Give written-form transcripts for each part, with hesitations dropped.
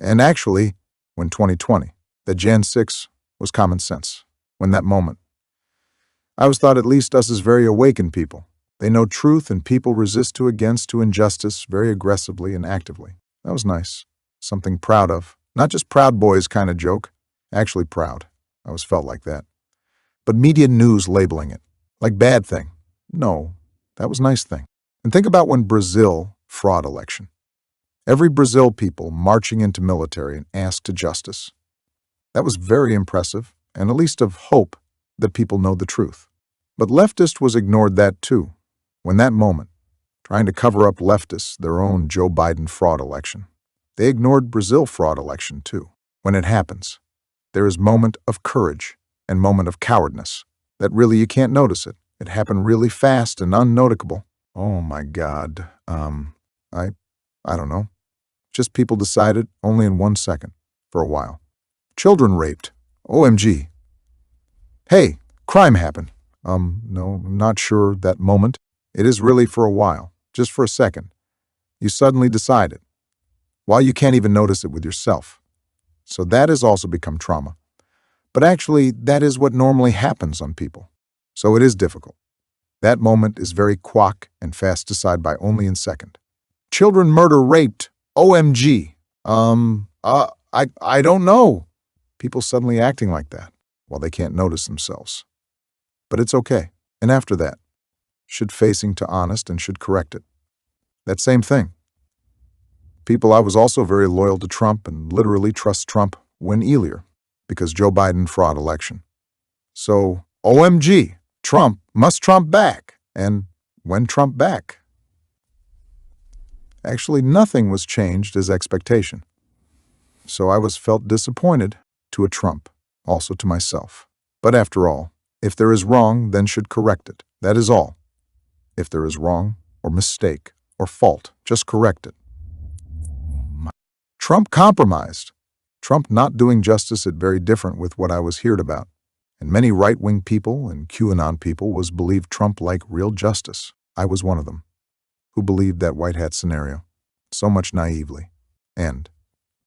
And actually, when 2020, that JAN6 was common sense. When that moment, I was thought at least us as very awakened people. They know truth and people resist to injustice very aggressively and actively. That was nice. Something proud of. Not just Proud Boys kind of joke. Actually proud. I always felt like that. But media news labeling it. Like bad thing. No, that was nice thing. And think about when Brazil fraud election. Every Brazil people marching into military and asked to justice. That was very impressive and at least of hope that people know the truth. But leftist was ignored that too. When that moment, trying to cover up leftists their own Joe Biden fraud election. They ignored Brazil fraud election too. When it happens, there is moment of courage and moment of cowardness that really you can't notice it. It happened really fast and unnoticeable. Oh my God. I don't know. Just people decided only in 1 second for a while. Children raped. OMG. Hey, crime happened. No, I'm not sure that moment. It is really for a while, just for a second. You suddenly decide it, while you can't even notice it with yourself. So that has also become trauma. But actually, that is what normally happens on people. So it is difficult. That moment is very quick and fast to decide by only in second. Children murder raped. OMG. I don't know. People suddenly acting like that while they can't notice themselves. But it's okay. And after that, should facing to honest and should correct it. That same thing. People, I was also very loyal to Trump and literally trust Trump when earlier because Joe Biden fraud election. So, OMG, Trump, must Trump back. And when Trump back? Actually, nothing was changed as expectation. So I was felt disappointed to a Trump, also to myself. But after all, if there is wrong, then should correct it. That is all. If there is wrong or mistake or fault, just correct it. Trump compromised. Trump not doing justice it very different with what I was heard about. And many right-wing people and QAnon people was believed Trump like real justice. I was one of them, who believed that white hat scenario so much naively and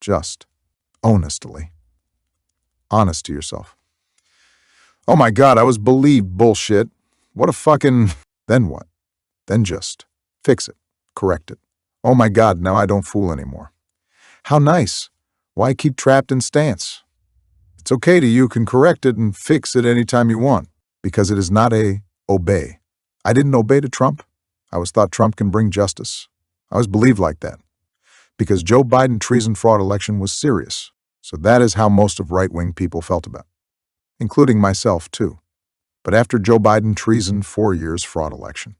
just honestly. Honest to yourself. Oh my God, I was believed bullshit. What a fucking... Then what? Then just fix it, correct it. Oh my God, now I don't fool anymore. How nice. Why keep trapped in stance? It's okay to you can correct it and fix it anytime you want, because it is not a obey. I didn't obey to Trump. I was thought Trump can bring justice. I was believed like that. Because Joe Biden treason fraud election was serious. So that is how most of right-wing people felt about it, including myself too. But after Joe Biden treason 4 years fraud election,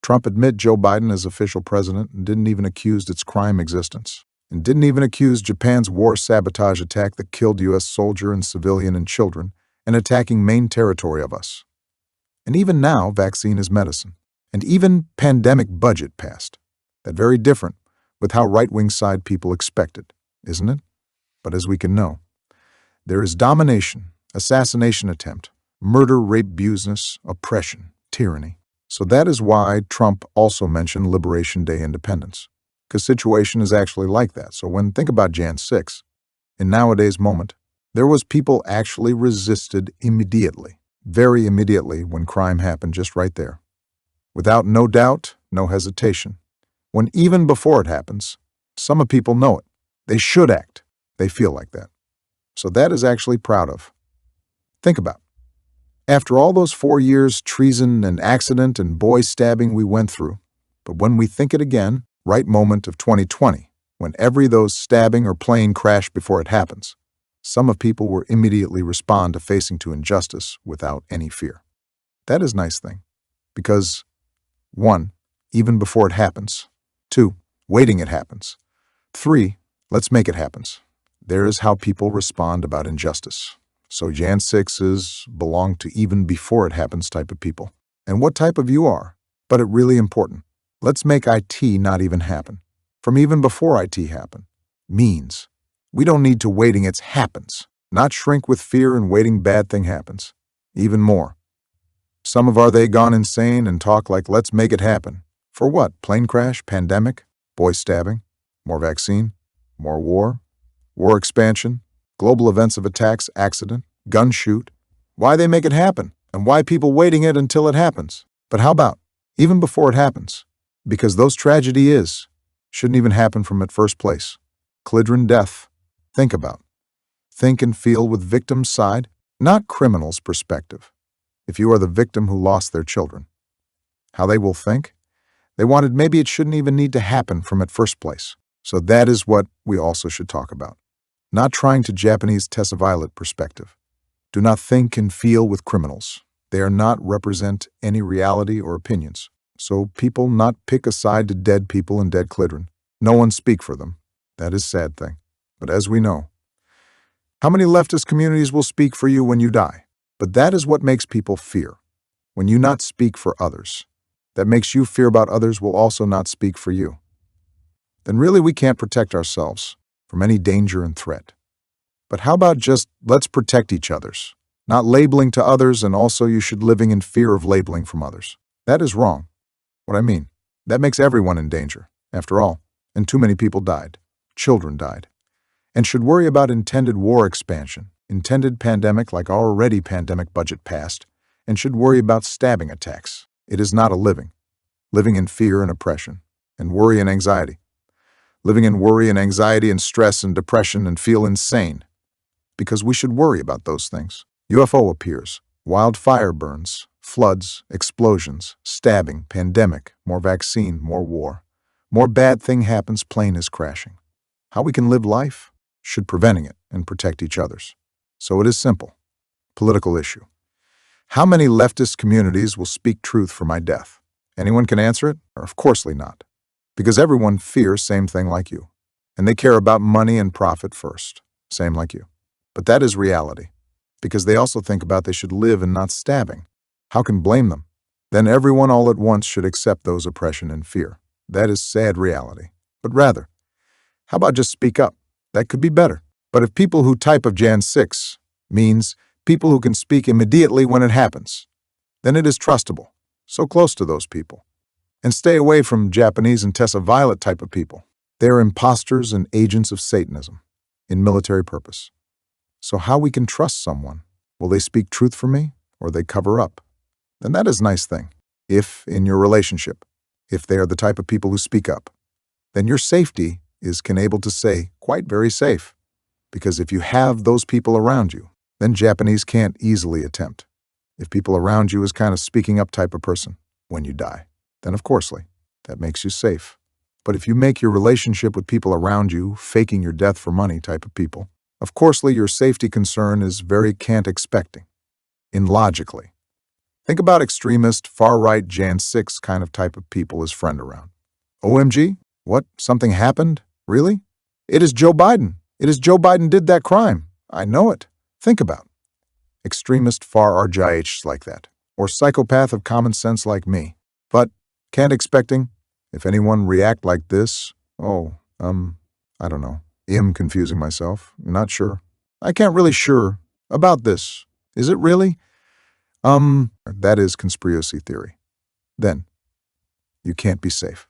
Trump admit Joe Biden as official president and didn't even accuse its crime existence. And didn't even accuse Japan's war sabotage attack that killed U.S. soldier and civilian and children and attacking main territory of us. And even now, vaccine is medicine. And even pandemic budget passed. That very different with how right-wing side people expected, isn't it? But as we can know, there is domination, assassination attempt, murder, rape, abuseness, oppression, tyranny. So that is why Trump also mentioned Liberation Day independence. Because situation is actually like that. So when think about JAN6, in nowadays moment, there was people actually resisted immediately, very immediately when crime happened just right there. Without no doubt, no hesitation. When even before it happens, some of people know it. They should act. They feel like that. So that is actually proud of. Think about it. After all those 4 years, treason and accident and boy stabbing we went through, but when we think it again, right moment of 2020, when every those stabbing or plane crash before it happens, some of people will immediately respond to facing to injustice without any fear. That is a nice thing, because 1, even before it happens. 2, waiting it happens. 3, let's make it happens. There is how people respond about injustice. So JAN6 belong to even before it happens type of people. And what type of you are, but it really important. Let's make IT not even happen. From even before IT happen. Means we don't need to waiting it happens. Not shrink with fear and waiting bad thing happens. Even more. Some of are they gone insane and talk like let's make it happen. For what? Plane crash? Pandemic? Boy stabbing? More vaccine? More war? War expansion, global events of attacks, accident, gun shoot, why they make it happen, and why people waiting it until it happens. But how about even before it happens? Because those tragedy shouldn't even happen from at first place. Children death. Think about. Think and feel with victim's side, not criminal's perspective. If you are the victim who lost their children, how they will think? They wanted maybe it shouldn't even need to happen from at first place. So that is what we also should talk about. Not trying to Japanese Tessa Violet perspective. Do not think and feel with criminals. They are not represent any reality or opinions. So people not pick a side to dead people and dead children. No one speak for them. That is sad thing. But as we know, how many leftist communities will speak for you when you die? But that is what makes people fear. When you not speak for others, that makes you fear about others will also not speak for you. Then really we can't protect ourselves from any danger and threat. But how about just let's protect each other's, not labeling to others, and also you should living in fear of labeling from others. That is wrong. What I mean, that makes everyone in danger, after all, and too many people died, children died, and should worry about intended war expansion, intended pandemic like already pandemic budget passed, and should worry about stabbing attacks. It is not a living in fear and oppression, and worry and anxiety. Living in worry and anxiety and stress and depression and feel insane. Because we should worry about those things. UFO appears, wildfire burns, floods, explosions, stabbing, pandemic, more vaccine, more war. More bad thing happens, plane is crashing. How we can live life? Should preventing it and protect each other's. So it is simple. Political issue. How many leftist communities will speak truth for my death? Anyone can answer it? Or of coursely not. Because everyone fears same thing like you. And they care about money and profit first, same like you. But that is reality. Because they also think about they should live and not stabbing. How can blame them? Then everyone all at once should accept those oppression and fear. That is sad reality. But rather, how about just speak up? That could be better. But if people who type of JAN6 means people who can speak immediately when it happens, then it is trustable. So close to those people. And stay away from Japanese and Tessa Violet type of people. They are imposters and agents of Satanism in military purpose. So how we can trust someone? Will they speak truth for me or they cover up? Then that is a nice thing. If in your relationship, if they are the type of people who speak up, then your safety is able to say quite very safe. Because if you have those people around you, then Japanese can't easily attempt. If people around you is kind of speaking up type of person when you die, then of coursely, that makes you safe. But if you make your relationship with people around you faking your death for money type of people, of coursely your safety concern is very can't expecting. Illogically. Think about extremist, far-right JAN6 kind of type of people as friend around. OMG? What? Something happened? Really? It is Joe Biden. It is Joe Biden did that crime. I know it. Think about. Extremist far-RJH like that. Or psychopath of common sense like me. But can't expecting, if anyone react like this, I don't know. I'm confusing myself. Not sure. I can't really sure about this. Is it really? That is conspiracy theory. Then, you can't be safe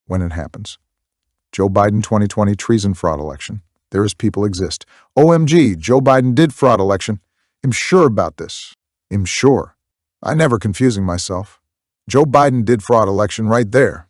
when it happens. Joe Biden 2020 treason fraud election. There is people exist. OMG, Joe Biden did fraud election. I'm sure about this. I'm sure. I never confusing myself. Joe Biden did fraud election right there.